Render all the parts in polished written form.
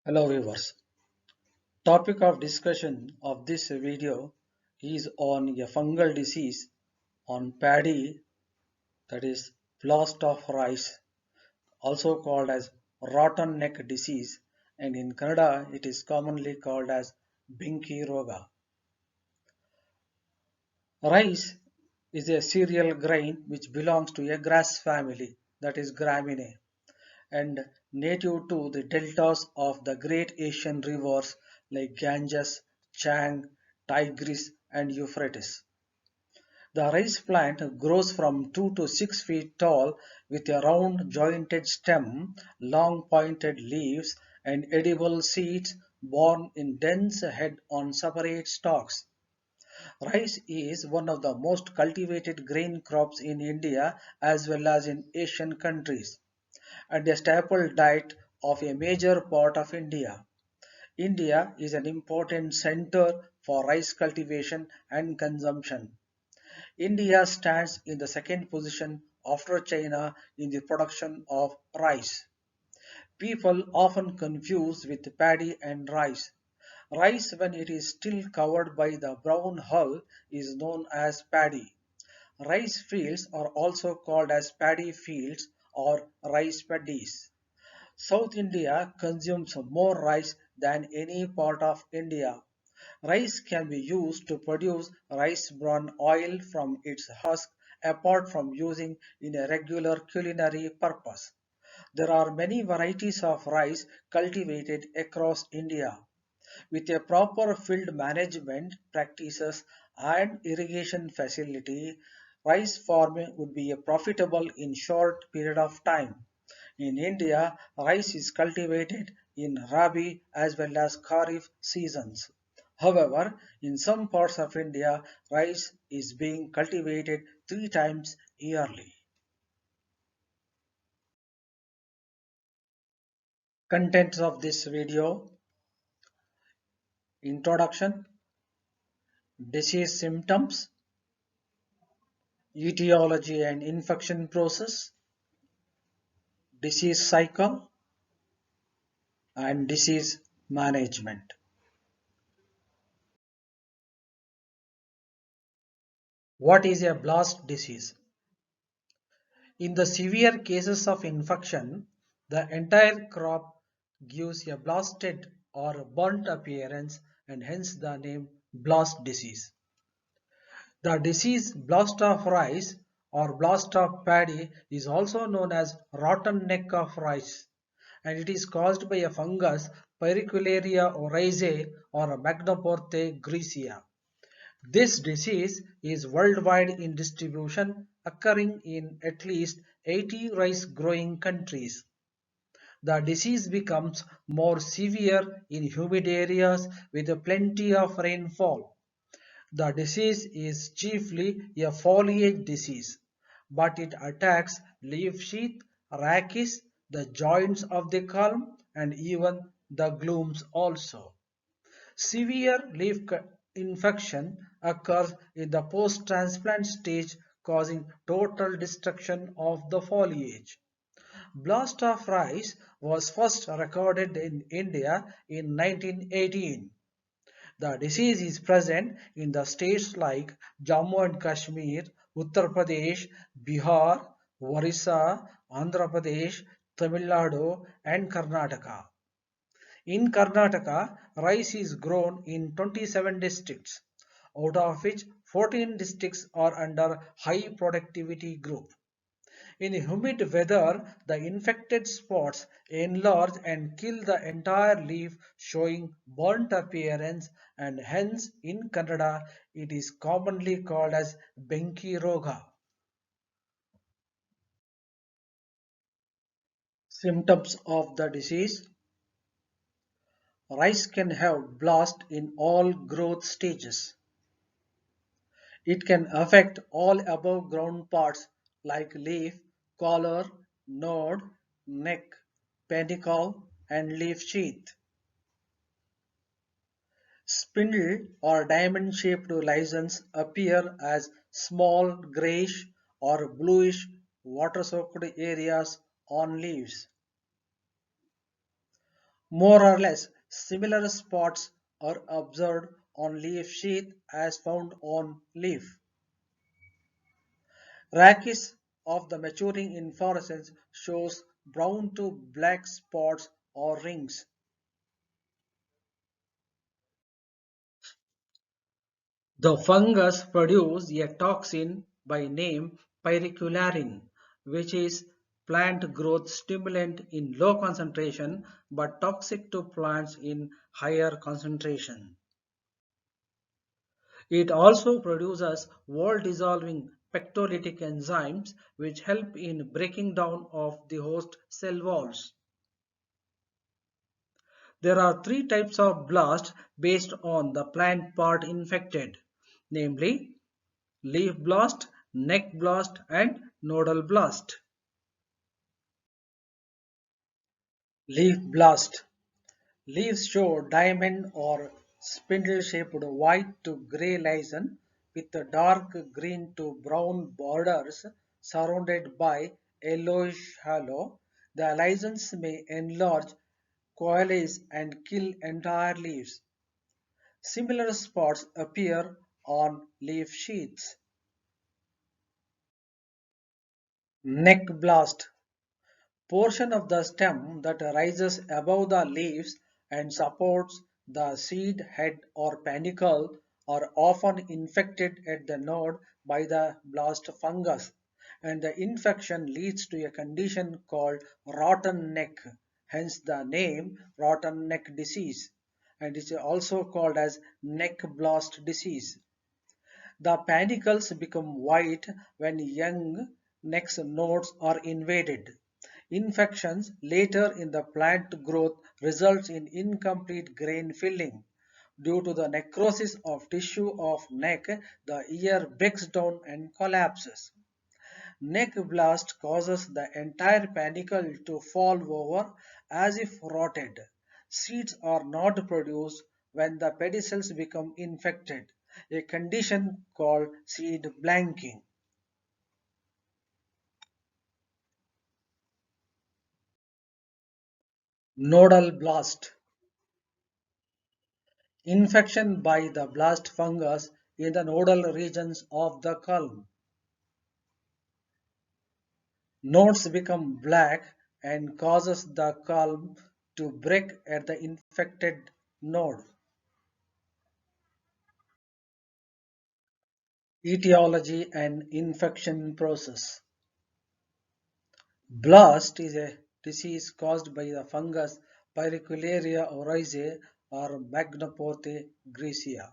Hello viewers. Topic of discussion of this video is on a fungal disease on paddy, that is blast of rice, also called as rotten neck disease, and in Kannada it is commonly called as Binki Roga. Rice is a cereal grain which belongs to a grass family, that is Graminae, and native to the deltas of the great Asian rivers like Ganges, Chang, Tigris, and Euphrates. The rice plant grows from 2 to 6 feet tall with a round jointed stem, long pointed leaves, and edible seeds borne in dense head on separate stalks. Rice is one of the most cultivated grain crops in India as well as in Asian countries, and a staple diet of a major part of India. India is an important center for rice cultivation and consumption. India stands in the second position after China in the production of rice. People often confuse with paddy and rice. Rice, when it is still covered by the brown hull, is known as paddy. Rice fields are also called as paddy fields or rice paddies. South India consumes more rice than any part of India. Rice can be used to produce rice bran oil from its husk apart from using in a regular culinary purpose. There are many varieties of rice cultivated across India. With a proper field management practices and irrigation facility, rice farming would be profitable in short period of time. In India, rice is cultivated in Rabi as well as Kharif seasons. However, in some parts of India, rice is being cultivated 3 times yearly. Contents of this video: introduction, disease symptoms, etiology and infection process, disease cycle, and disease management. What is a blast disease? In the severe cases of infection, the entire crop gives a blasted or burnt appearance, and hence the name blast disease. The disease blast of rice or blast of paddy is also known as rotten neck of rice, and it is caused by a fungus Pyricularia oryzae or Magnaporthe grisea. This disease is worldwide in distribution, occurring in at least 80 rice-growing countries. The disease becomes more severe in humid areas with plenty of rainfall. The disease is chiefly a foliage disease, but it attacks leaf sheath, rachis, the joints of the culm, and even the glumes also. Severe leaf infection occurs in the post-transplant stage, causing total destruction of the foliage. Blast of rice was first recorded in India in 1918. The disease is present in the states like Jammu and Kashmir, Uttar Pradesh, Bihar, Orissa, Andhra Pradesh, Tamil Nadu, and Karnataka. In Karnataka, rice is grown in 27 districts, out of which 14 districts are under high productivity group. In humid weather, the infected spots enlarge and kill the entire leaf, showing burnt appearance, and hence in Kannada it is commonly called as Benki Roga. Symptoms of the disease: rice can have blast in all growth stages. It can affect all above ground parts like leaf, collar, node, neck, panicle, and leaf sheath. Spindle or diamond-shaped lesions appear as small grayish or bluish water-soaked areas on leaves. More or less similar spots are observed on leaf sheath as found on leaf. Rachis of the maturing inflorescence shows brown to black spots or rings. The fungus produces a toxin by name Pyricularin, which is plant growth stimulant in low concentration but toxic to plants in higher concentration. It also produces wall-dissolving pectolytic enzymes which help in breaking down of the host cell walls. There are three types of blast based on the plant part infected, namely leaf blast, neck blast, and nodal blast. Leaf blast. Leaves show diamond or spindle-shaped white to grey lesion with dark green to brown borders surrounded by yellowish halo. The lesions may enlarge, coalesce, and kill entire leaves. Similar spots appear on leaf sheaths. Neck blast. Portion of the stem that rises above the leaves and supports the seed head or panicle are often infected at the node by the blast fungus, and the infection leads to a condition called rotten neck, hence the name rotten neck disease, and it is also called as neck blast disease. The panicles become white when young neck nodes are invaded. Infections later in the plant growth results in incomplete grain filling. Due to the necrosis of tissue of neck, the ear breaks down and collapses. Neck blast causes the entire panicle to fall over as if rotted. Seeds are not produced when the pedicels become infected, a condition called seed blanking. Nodal blast. Infection by the blast fungus in the nodal regions of the culm. Nodes become black and causes the culm to break at the infected node. Etiology and infection process. Blast is a disease caused by the fungus Pyricularia oryzae or Magnaporthe grisea.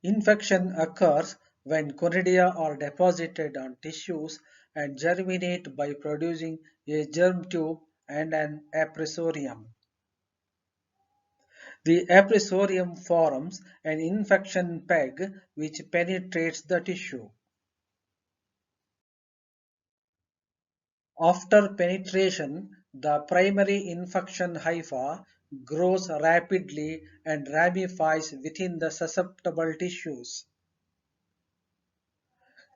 Infection occurs when conidia are deposited on tissues and germinate by producing a germ tube and an appressorium. The appressorium forms an infection peg which penetrates the tissue. After penetration, the primary infection hypha grows rapidly and ramifies within the susceptible tissues.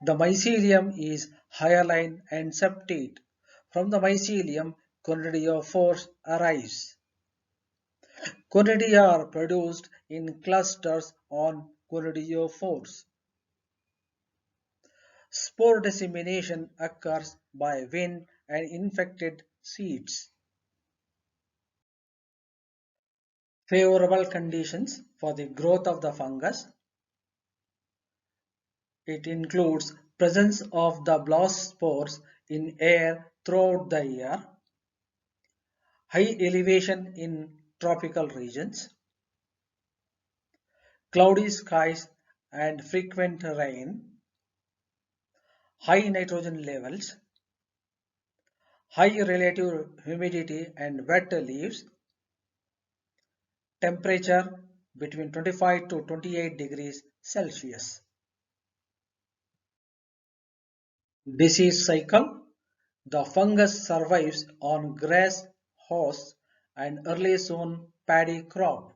The mycelium is hyaline and septate. From the mycelium, Conidiophores arise. Conidia are produced in clusters on Conidiophores. Spore dissemination occurs by wind and infected seeds. Favorable conditions for the growth of the fungus. It includes presence of the blast spores in air throughout the year, high elevation in tropical regions, cloudy skies and frequent rain, high nitrogen levels, high relative humidity and wet leaves, temperature between 25 to 28 degrees Celsius. Disease cycle. The fungus survives on grass hosts and early sown paddy crop.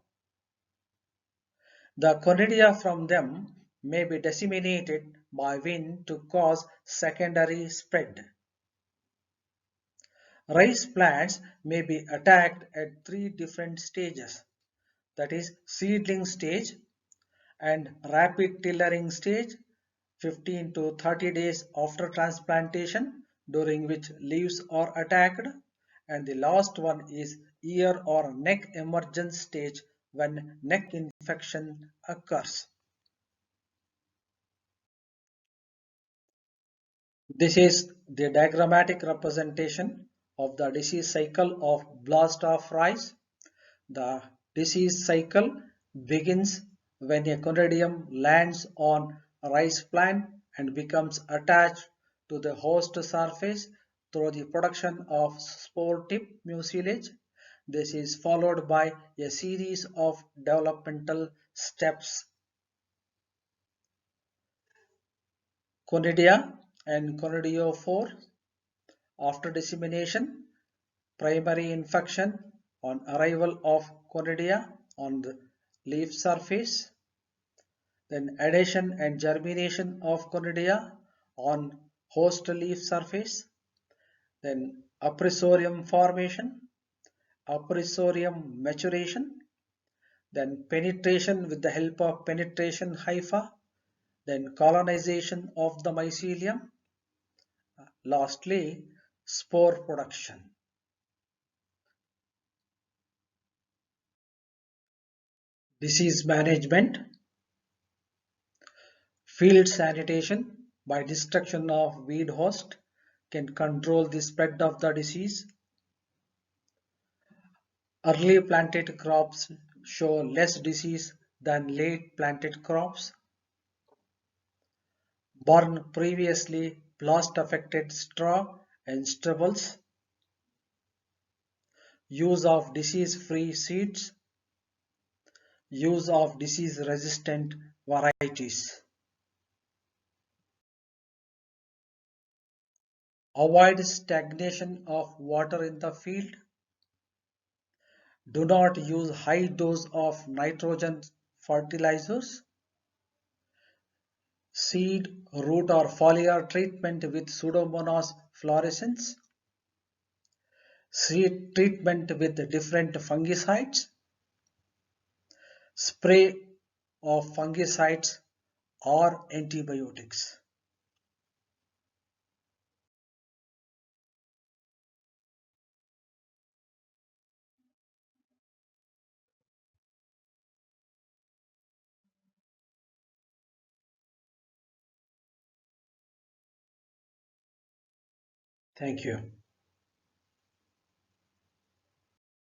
The conidia from them may be disseminated by wind to cause secondary spread. Rice plants may be attacked at three different stages, that is seedling stage and rapid tillering stage 15 to 30 days after transplantation, during which leaves are attacked, and the last one is ear or neck emergence stage when neck infection occurs. This is the diagrammatic representation of the disease cycle of blast of rice. The disease cycle begins when a Conidium lands on a rice plant and becomes attached to the host surface through the production of spore tip mucilage. This is followed by a series of developmental steps. Conidia and Conidiophores. After dissemination, primary infection on arrival of Conidia on the leaf surface, then adhesion and germination of Conidia on host leaf surface, then appressorium formation, appressorium maturation, then penetration with the help of penetration hypha, then colonization of the mycelium, lastly spore production. Disease management. Field sanitation by destruction of weed host can control the spread of the disease. Early planted crops show less disease than late planted crops. Burn previously blast affected straw and stubbles. Use of disease-free seeds. Use of disease-resistant varieties. Avoid stagnation of water in the field. Do not use high dose of nitrogen fertilizers. Seed, root or foliar treatment with Pseudomonas fluorescens. Seed treatment with different fungicides. Spray of fungicides or antibiotics. Thank you.